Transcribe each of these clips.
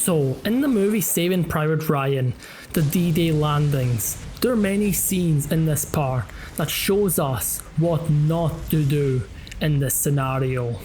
So, in the movie Saving Private Ryan, the D-Day landings, there are many scenes in this part that shows us what not to do in this scenario.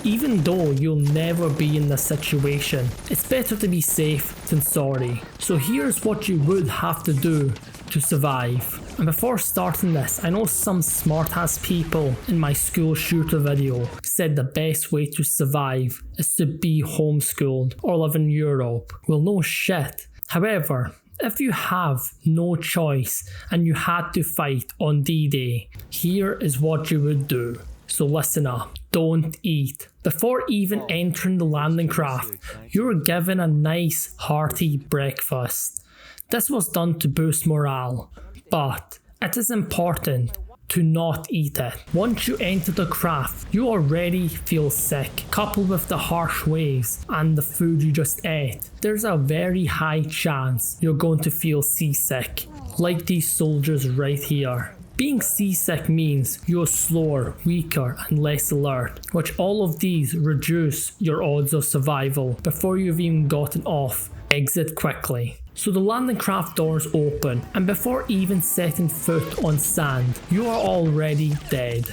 Even though you'll never be in this situation, it's better to be safe than sorry. So here's what you would have to do to survive. And before starting this, I know some smart ass people in my school shooter video said the best way to survive is to be homeschooled or live in Europe. Well, no shit. However, if you have no choice and you had to fight on D-Day, here is what you would do. So listen up, don't eat. Before even entering the landing craft, you were given a nice hearty breakfast. This was done to boost morale, but it is important to not eat it. Once you enter the craft, you already feel sick. Coupled with the harsh waves and the food you just ate, there's a very high chance you're going to feel seasick, like these soldiers right here. Being seasick means you're slower, weaker and less alert, which all of these reduce your odds of survival before you've even gotten off. Exit quickly. So the landing craft doors open, and before even setting foot on sand, you are already dead.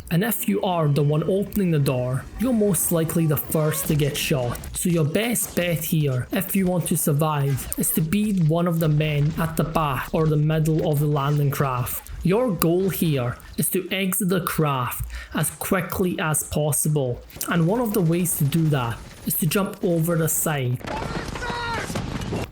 And if you are the one opening the door, you're most likely the first to get shot. So your best bet here, if you want to survive, is to be one of the men at the back or the middle of the landing craft. Your goal here is to exit the craft as quickly as possible, and one of the ways to do that is to jump over the side.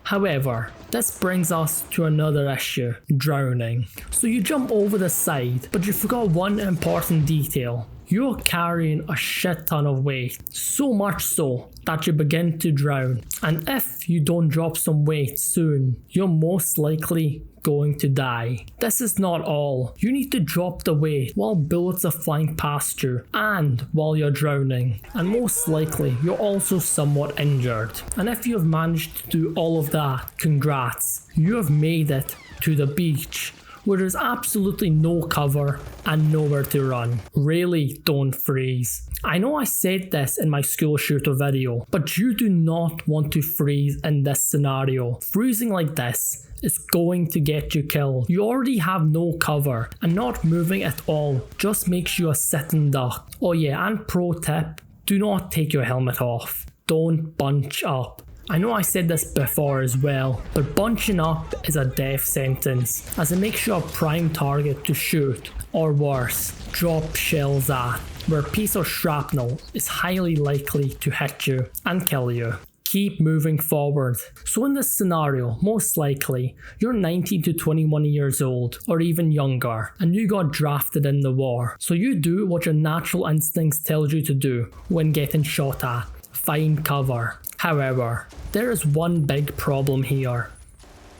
However, this brings us to another issue, drowning. So you jump over the side, but you forgot one important detail. You're carrying a shit ton of weight, so much so that you begin to drown. And if you don't drop some weight soon, you're most likely going to die. This is not all. You need to drop the weight while bullets are flying past you and while you're drowning. And most likely you're also somewhat injured. And if you have managed to do all of that, congrats. You have made it to the beach, where there's absolutely no cover and nowhere to run. Really don't freeze. I know I said this in my school shooter video, but you do not want to freeze in this scenario. Freezing like this is going to get you killed. You already have no cover, and not moving at all just makes you a sitting duck. Oh yeah, and pro tip, do not take your helmet off. Don't bunch up. I know I said this before as well, but bunching up is a death sentence, as it makes you a prime target to shoot, or worse, drop shells at, where a piece of shrapnel is highly likely to hit you and kill you. Keep moving forward. So in this scenario, most likely, you're 19 to 21 years old, or even younger, and you got drafted in the war. So you do what your natural instincts tells you to do when getting shot at. Find cover. However, there is one big problem here.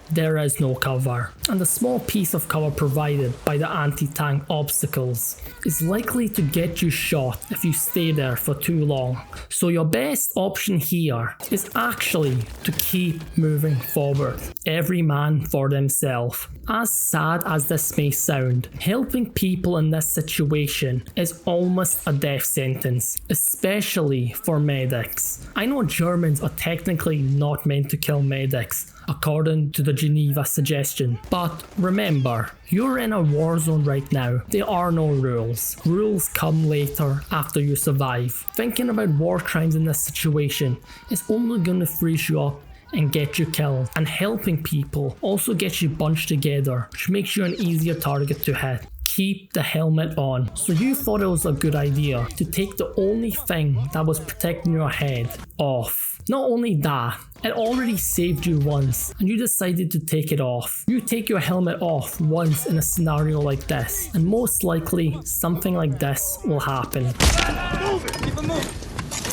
There is no cover, and the small piece of cover provided by the anti-tank obstacles is likely to get you shot if you stay there for too long. So your best option here is actually to keep moving forward. Every man for themselves. As sad as this may sound, helping people in this situation is almost a death sentence, especially for medics. I know Germans are technically not meant to kill medics, according to the Geneva suggestion. But remember, you're in a war zone right now. There are no rules. Rules come later after you survive. Thinking about war crimes in this situation is only going to freeze you up and get you killed. And helping people also gets you bunched together, which makes you an easier target to hit. Keep the helmet on. So you thought it was a good idea to take the only thing that was protecting your head off. Not only that, it already saved you once and you decided to take it off. You take your helmet off once in a scenario like this, and most likely something like this will happen. Keep it moving.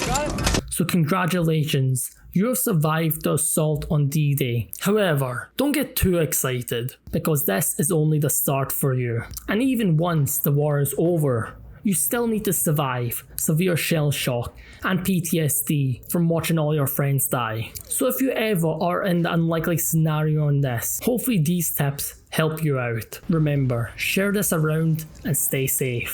Got it? So congratulations, you have survived the assault on D-Day. However, don't get too excited, because this is only the start for you. And even once the war is over, you still need to survive severe shell shock and PTSD from watching all your friends die. So if you ever are in the unlikely scenario in this, hopefully these tips help you out. Remember, share this around and stay safe.